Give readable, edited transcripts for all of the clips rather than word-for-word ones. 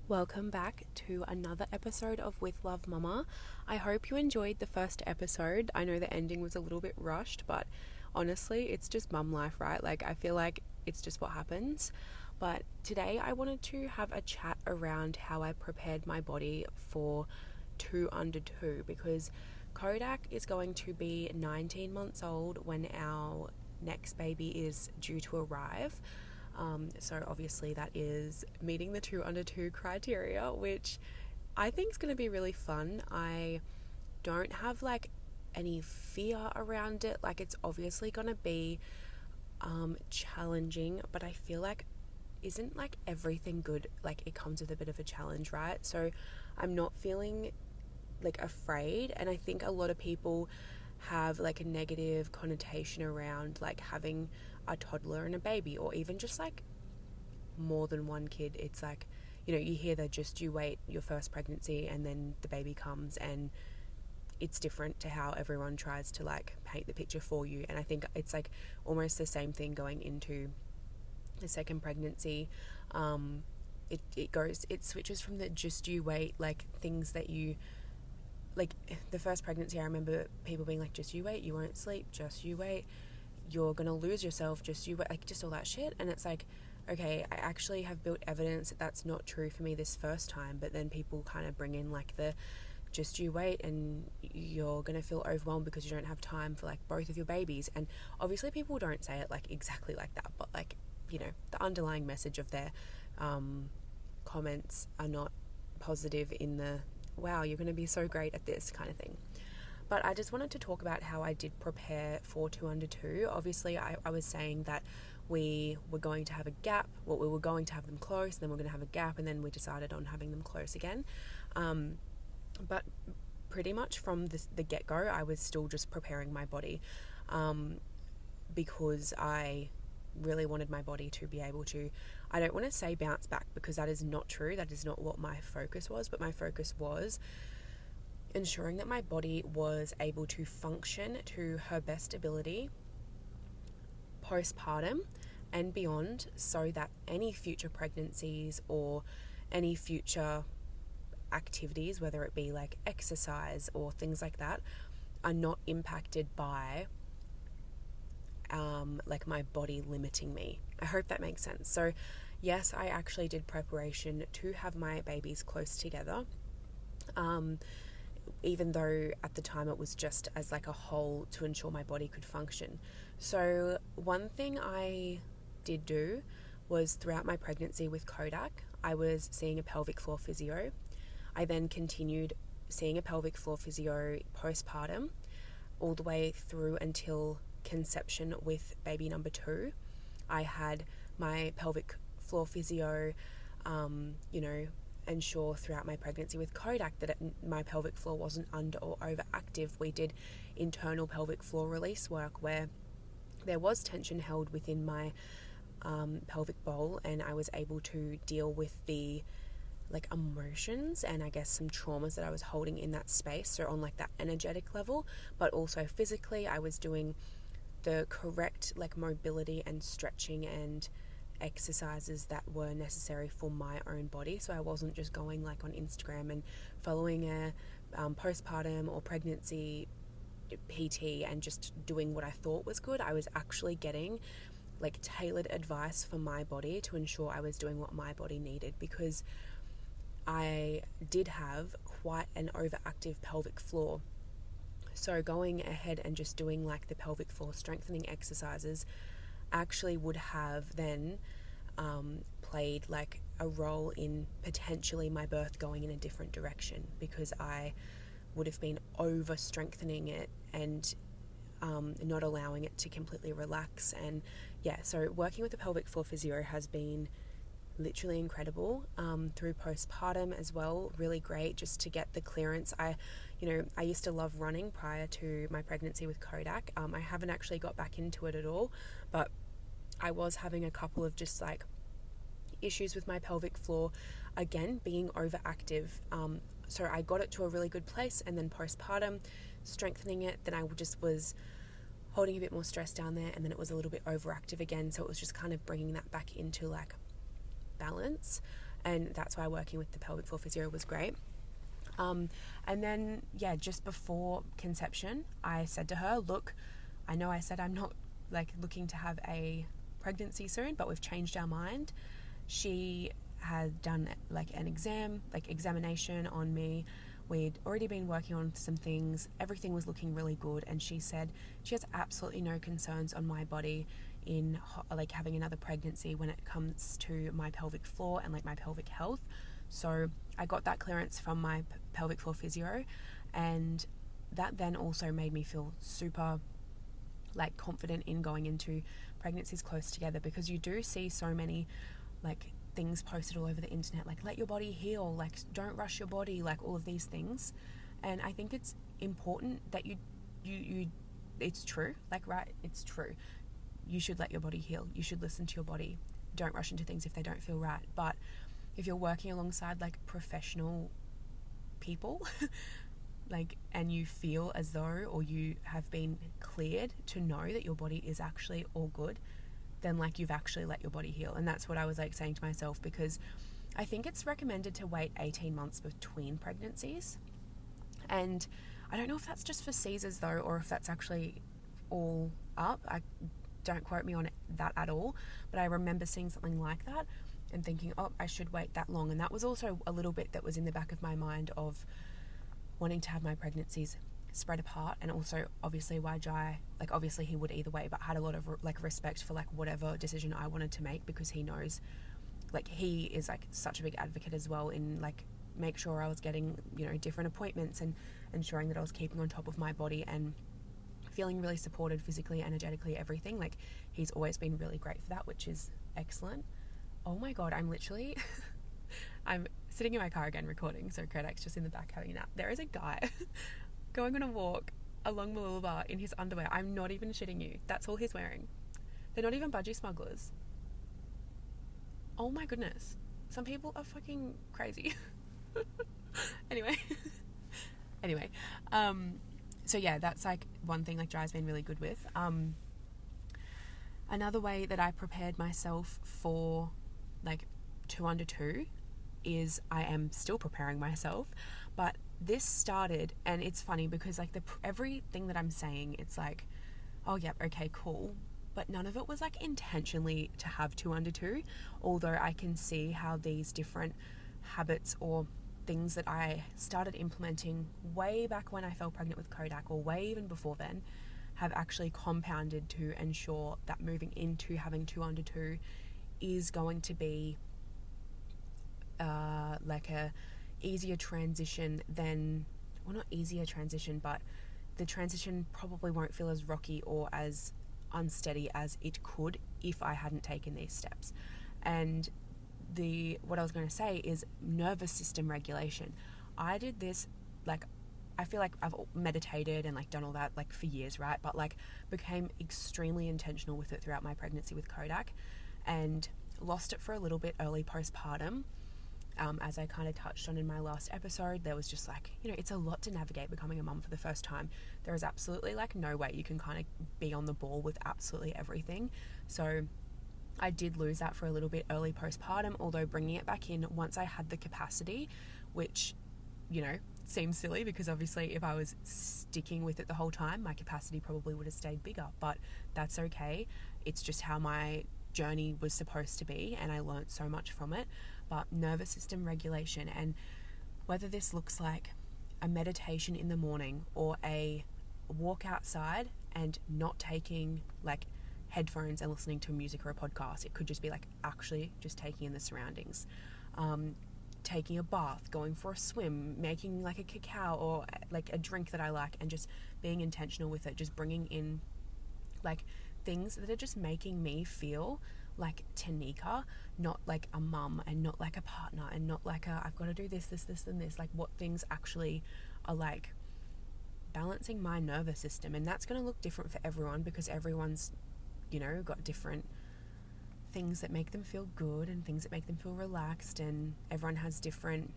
Welcome back to another episode of With Love Mama. I hope you enjoyed the first episode. I know the ending was a little bit rushed, but honestly, it's just mum life, right? Like, I feel like it's just what happens. But today I wanted to have a chat around how I prepared my body for 2 under 2, because Kodak is going to be 19 months old when our next baby is due to arrive. So obviously that is meeting the 2 under 2 criteria, which I think is going to be really fun. I don't have like any fear around it. Like, it's obviously going to be challenging, but I feel like isn't like everything good, like it comes with a bit of a challenge, right? So I'm not feeling like afraid, and I think a lot of people have like a negative connotation around like having a toddler and a baby, or even just like more than one kid. It's like, you know, you hear that just you wait your first pregnancy and then the baby comes, and it's different to how everyone tries to like paint the picture for you. And I think it's like almost the same thing going into the second pregnancy. It switches from the just you wait, like things that you like. The first pregnancy, I remember people being like, just you wait, you won't sleep, just you wait, you're gonna lose yourself, just you wait, like just all that shit. And it's like, okay, I actually have built evidence that that's not true for me this first time, but then people kind of bring in like the just you wait and you're gonna feel overwhelmed because you don't have time for like both of your babies. And obviously people don't say it like exactly like that, but like, you know, the underlying message of their comments are not positive in the wow, you're going to be so great at this kind of thing. But I just wanted to talk about how I did prepare for 2 under 2. Obviously, I was saying that we were going to have a gap. Well, we were going to have them close, then we're going to have a gap, and then we decided on having them close again. But pretty much from the get-go, I was still just preparing my body because I really wanted my body to be able to, I don't want to say bounce back, because that is not true. That is not what my focus was, but my focus was ensuring that my body was able to function to her best ability postpartum and beyond, so that any future pregnancies or any future activities, whether it be like exercise or things like that, are not impacted by like my body limiting me. I hope that makes sense. So yes, I actually did preparation to have my babies close together, even though at the time it was just as like a whole to ensure my body could function. So one thing I did do was, throughout my pregnancy with Kodak, I was seeing a pelvic floor physio. I then continued seeing a pelvic floor physio postpartum all the way through until conception with baby number 2. I had my pelvic floor physio, ensure throughout my pregnancy with Kodak that my pelvic floor wasn't under or overactive. We did internal pelvic floor release work where there was tension held within my pelvic bowl, and I was able to deal with the like emotions and I guess some traumas that I was holding in that space. So on like that energetic level, but also physically, I was doing the correct like mobility and stretching and exercises that were necessary for my own body. So I wasn't just going like on Instagram and following a postpartum or pregnancy PT and just doing what I thought was good. I was actually getting like tailored advice for my body to ensure I was doing what my body needed, because I did have quite an overactive pelvic floor. So going ahead and just doing like the pelvic floor strengthening exercises actually would have then played like a role in potentially my birth going in a different direction, because I would have been over strengthening it and not allowing it to completely relax. And yeah, so working with the pelvic floor physio has been literally incredible through postpartum as well. Really great just to get the clearance. I used to love running prior to my pregnancy with Kodak. I haven't actually got back into it at all, but I was having a couple of just like issues with my pelvic floor, again being overactive. So I got it to a really good place, and then postpartum strengthening it, then I just was holding a bit more stress down there, and then it was a little bit overactive again. So it was just kind of bringing that back into like balance. And that's why working with the pelvic floor physio was great. And then, just before conception, I said to her, look, I know I said I'm not like looking to have a pregnancy soon, but we've changed our mind. She had done like an examination on me. We'd already been working on some things. Everything was looking really good. And she said she has absolutely no concerns on my body in like having another pregnancy when it comes to my pelvic floor and like my pelvic health. So I got that clearance from my pelvic floor physio, and that then also made me feel super like confident in going into pregnancies close together, because you do see so many like things posted all over the internet, like let your body heal, like don't rush your body, like all of these things. And I think it's important that you it's true, like, right, it's true. You should let your body heal. You should listen to your body. Don't rush into things if they don't feel right. But if you're working alongside like professional people like, and you feel as though, or you have been cleared to know that your body is actually all good, then like you've actually let your body heal. And that's what I was like saying to myself, because I think it's recommended to wait 18 months between pregnancies. And I don't know if that's just for Caesars though, or if that's actually all up. Don't quote me on that at all, but I remember seeing something like that and thinking, oh, I should wait that long. And that was also a little bit that was in the back of my mind of wanting to have my pregnancies spread apart. And also obviously why Jai, like obviously he would either way, but had a lot of like respect for like whatever decision I wanted to make, because he knows, like he is like such a big advocate as well in like make sure I was getting, you know, different appointments and ensuring that I was keeping on top of my body and feeling really supported physically, energetically, everything. Like he's always been really great for that, which is excellent. Oh my God, I'm literally, I'm sitting in my car again recording, so Kodak's just in the back having a nap. There is a guy going on a walk along Mooloolaba in his underwear. I'm not even shitting you. That's all he's wearing. They're not even budgie smugglers. Oh my goodness. Some people are fucking crazy. Anyway. So yeah, that's like one thing like Jai's been really good with. Another way that I prepared myself for like 2 under 2 is I am still preparing myself, but this started, and it's funny because like everything that I'm saying, it's like, oh yep, okay, cool, but none of it was like intentionally to have 2 under 2, although I can see how these different habits or things that I started implementing way back when I fell pregnant with Kodak, or way even before then, have actually compounded to ensure that moving into having 2 under 2 is going to be like a easier transition than, well, not easier transition, but the transition probably won't feel as rocky or as unsteady as it could if I hadn't taken these steps. And what I was going to say is nervous system regulation. I did this, like, I feel like I've meditated and like done all that like for years, right? But like became extremely intentional with it throughout my pregnancy with Kodak, and lost it for a little bit early postpartum. As I kind of touched on in my last episode, there was just like, you know, it's a lot to navigate becoming a mum for the first time. There is absolutely like no way you can kind of be on the ball with absolutely everything. So I did lose that for a little bit early postpartum, although bringing it back in once I had the capacity, which, you know, seems silly because obviously if I was sticking with it the whole time, my capacity probably would have stayed bigger, but that's okay. It's just how my journey was supposed to be, and I learned so much from it. But nervous system regulation, and whether this looks like a meditation in the morning or a walk outside and not taking like headphones and listening to music or a podcast, it could just be like actually just taking in the surroundings, taking a bath, going for a swim, making like a cacao or like a drink that I like, and just being intentional with it, just bringing in like things that are just making me feel like Tanika, not like a mum, and not like a partner, and not like a I've got to do this and this, like what things actually are like balancing my nervous system. And that's going to look different for everyone, because everyone's, you know, got different things that make them feel good and things that make them feel relaxed, and everyone has different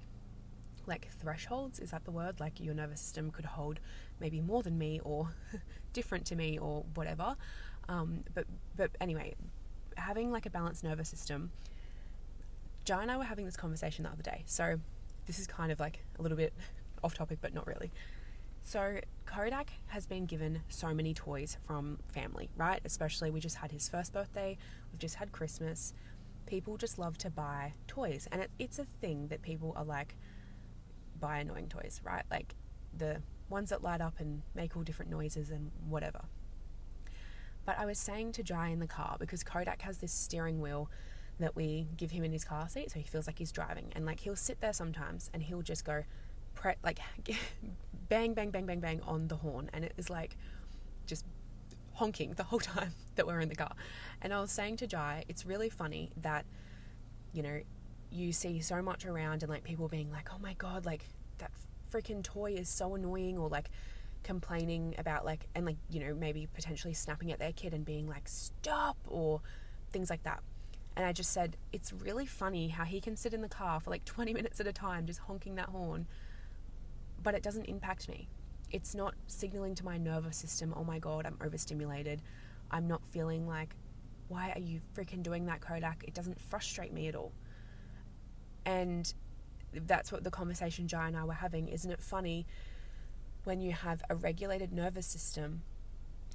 like thresholds, is that the word? Like your nervous system could hold maybe more than me or different to me or whatever. But anyway, having like a balanced nervous system Jai and I were having this conversation the other day. So this is kind of like a little bit off topic, but not really. So Kodak has been given so many toys from family, right? Especially we just had his first birthday. We've just had Christmas. People just love to buy toys. And it's a thing that people are like, buy annoying toys, right? Like the ones that light up and make all different noises and whatever. But I was saying to Jai in the car, because Kodak has this steering wheel that we give him in his car seat so he feels like he's driving. And like he'll sit there sometimes and he'll just go bang, bang, bang, bang, bang on the horn. And it is like just honking the whole time that we're in the car. And I was saying to Jai, it's really funny that, you know, you see so much around and like people being like, oh my God, like that freaking toy is so annoying, or like complaining about like, and like, you know, maybe potentially snapping at their kid and being like, stop, or things like that. And I just said, it's really funny how he can sit in the car for like 20 minutes at a time just honking that horn, but it doesn't impact me. It's not signaling to my nervous system, oh my God, I'm overstimulated. I'm not feeling like, why are you freaking doing that, Kodak? It doesn't frustrate me at all. And that's what the conversation Jai and I were having. Isn't it funny when you have a regulated nervous system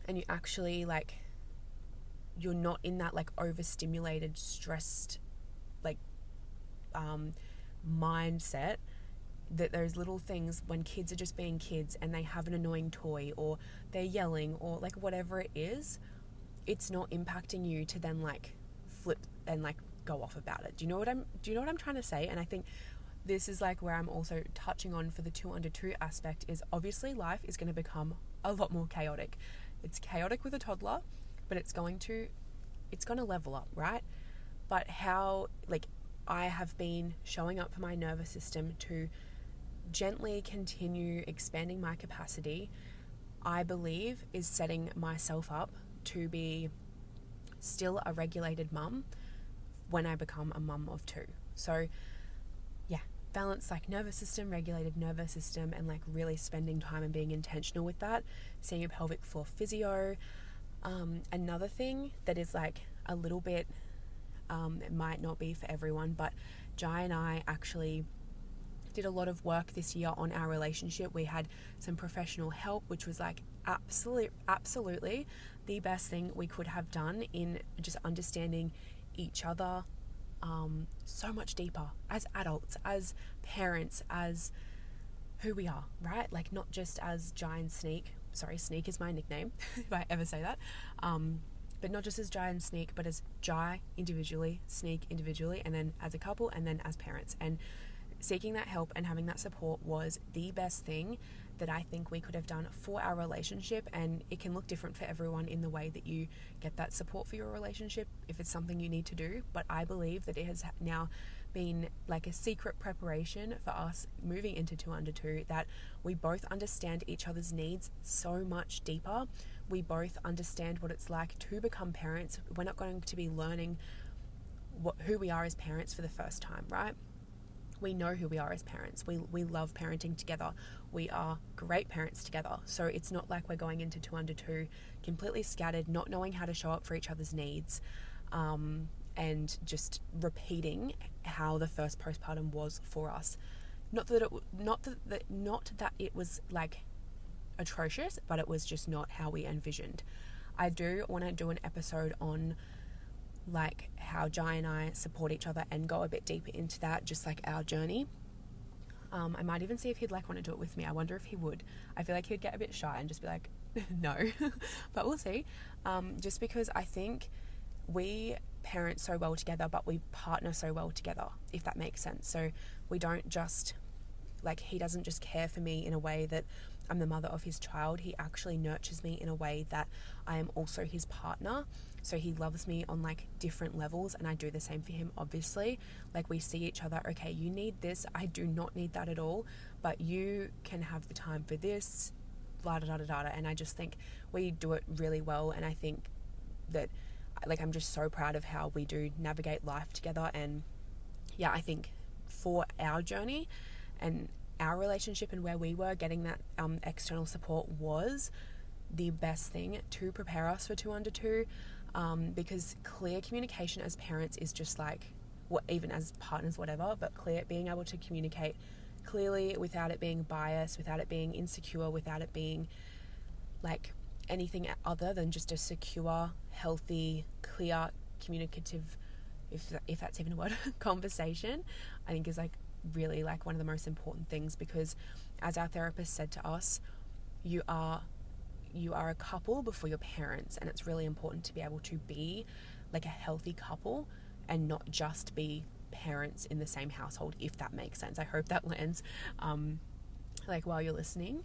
and you actually like, you're not in that like overstimulated, stressed, like mindset, that those little things when kids are just being kids and they have an annoying toy or they're yelling or like whatever it is, it's not impacting you to then like flip and like go off about it. Do you know what I'm trying to say? And I think this is like where I'm also touching on for the 2 under 2 aspect is obviously life is going to become a lot more chaotic. It's chaotic with a toddler, but it's going to level up, right? But how like I have been showing up for my nervous system to gently continue expanding my capacity, I believe is setting myself up to be still a regulated mum when I become a mum of 2. So yeah, balance like nervous system, regulated nervous system, and like really spending time and being intentional with that, seeing a pelvic floor physio. Another thing that is like a little bit, it might not be for everyone, but Jai and I actually did a lot of work this year on our relationship. We had some professional help, which was like absolutely the best thing we could have done in just understanding each other so much deeper as adults, as parents, as who we are, right? Like not just as Jai and Sneak. Sorry, Sneak is my nickname, if I ever say that. But not just as Jai and Sneak, but as Jai individually, Sneak individually, and then as a couple, and then as parents. And seeking that help and having that support was the best thing that I think we could have done for our relationship. And it can look different for everyone in the way that you get that support for your relationship if it's something you need to do. But I believe that it has now been like a secret preparation for us moving into 2 under 2, that we both understand each other's needs so much deeper. We both understand what it's like to become parents. We're not going to be learning who we are as parents for the first time, right? We know who we are as parents. We love parenting together. We are great parents together. So it's not like we're going into 2 under 2 completely scattered, not knowing how to show up for each other's needs, and just repeating how the first postpartum was for us. Not that it was like atrocious, but it was just not how we envisioned. I do want to do an episode on like how Jai and I support each other and go a bit deeper into that, just like our journey. I might even see if he'd like want to do it with me. I wonder if he would. I feel like he'd get a bit shy and just be like, no, but we'll see. Just because I think we parent so well together, but we partner so well together, if that makes sense. So we don't just, like, he doesn't just care for me in a way that I'm the mother of his child. He actually nurtures me in a way that I am also his partner. So he loves me on like different levels, and I do the same for him, obviously. Like, we see each other, okay, you need this, I do not need that at all, but you can have the time for this, blah, blah, blah, blah, blah. And I just think we do it really well. And I think that, like, I'm just so proud of how we do navigate life together. And yeah, I think for our journey and our relationship and where we were, getting that external support was the best thing to prepare us for 2 under 2, because clear communication as parents is just like even as partners, whatever, but being able to communicate clearly without it being biased, without it being insecure, without it being like anything other than just a secure, healthy, clear, communicative, if that's even a word, conversation, I think is like really like one of the most important things, because as our therapist said to us, you are a couple before your parents, and it's really important to be able to be like a healthy couple and not just be parents in the same household, if that makes sense. I hope that lands like while you're listening.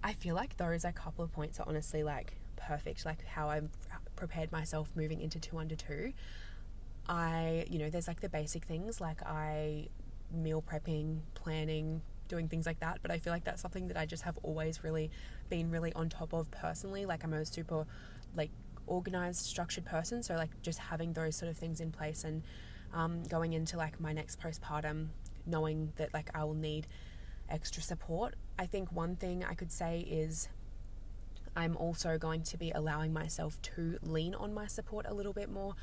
I feel like those a couple of points are honestly like perfect, like how I've prepared myself moving into 2 under 2. There's like the basic things like meal prepping, planning, doing things like that, but I feel like that's something that I just have always really been really on top of personally. Like I'm a super like organized, structured person, so like just having those sort of things in place, and going into like my next postpartum knowing that like I will need extra support. I think one thing I could say is I'm also going to be allowing myself to lean on my support a little bit more.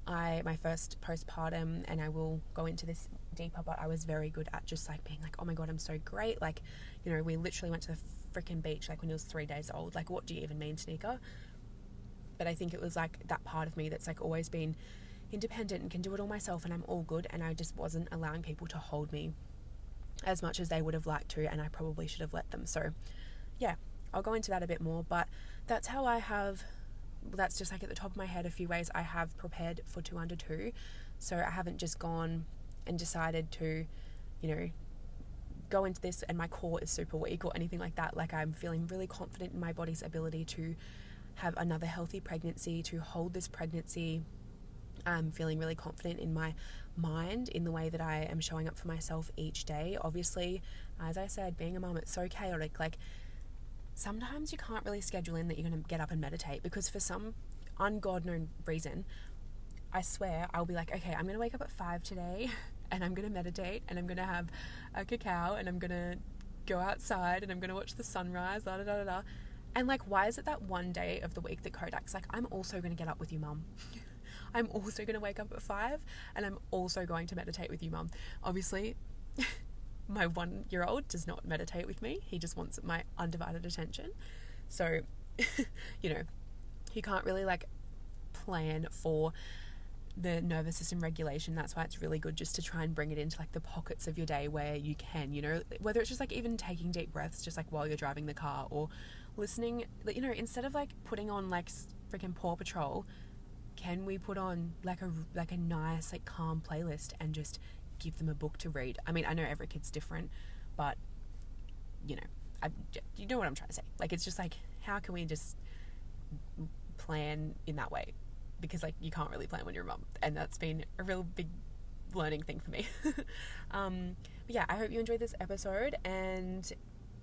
My first postpartum, and I will go into this deeper, but I was very good at just like being like, oh my god, I'm so great, like, you know, we literally went to the freaking beach like when he was 3 days old, like what do you even mean, Tanika? But I think it was like that part of me that's like always been independent and can do it all myself, and I'm all good, and I just wasn't allowing people to hold me as much as they would have liked to, and I probably should have let them. So yeah, I'll go into that a bit more, but that's how that's just like at the top of my head a few ways I have prepared for 2 under 2. So I haven't just gone and decided to, you know, go into this and my core is super weak or anything like that. Like I'm feeling really confident in my body's ability to have another healthy pregnancy, to hold this pregnancy. I'm feeling really confident in my mind, in the way that I am showing up for myself each day. Obviously, as I said, being a mum, it's so chaotic. Like sometimes you can't really schedule in that you're going to get up and meditate, because for some ungod known reason, I swear I'll be like, okay, I'm going to wake up at 5 today and I'm going to meditate and I'm going to have a cacao and I'm going to go outside and I'm going to watch the sunrise, da da da da da. And like, why is it that one day of the week that Kodak's like, I'm also going to get up with you, mum. I'm also going to wake up at 5 and I'm also going to meditate with you, mum. Obviously, my 1-year-old does not meditate with me. He just wants my undivided attention. So, you know, he can't really like plan for the nervous system regulation. That's why it's really good just to try and bring it into like the pockets of your day where you can, you know, whether it's just like even taking deep breaths just like while you're driving the car, or listening, you know, instead of like putting on like freaking Paw Patrol, can we put on like a nice like calm playlist and just give them a book to read? I mean, I know every kid's different, but you know, you know what I'm trying to say. Like, it's just like, how can we just plan in that way? Because like you can't really plan when you're a mum, and that's been a real big learning thing for me. But yeah, I hope you enjoyed this episode, and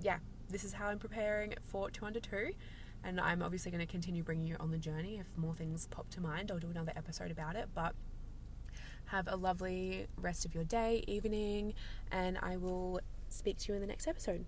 yeah, this is how I'm preparing for 2 under 2, and I'm obviously going to continue bringing you on the journey. If more things pop to mind, I'll do another episode about it. But have a lovely rest of your day, evening, and I will speak to you in the next episode.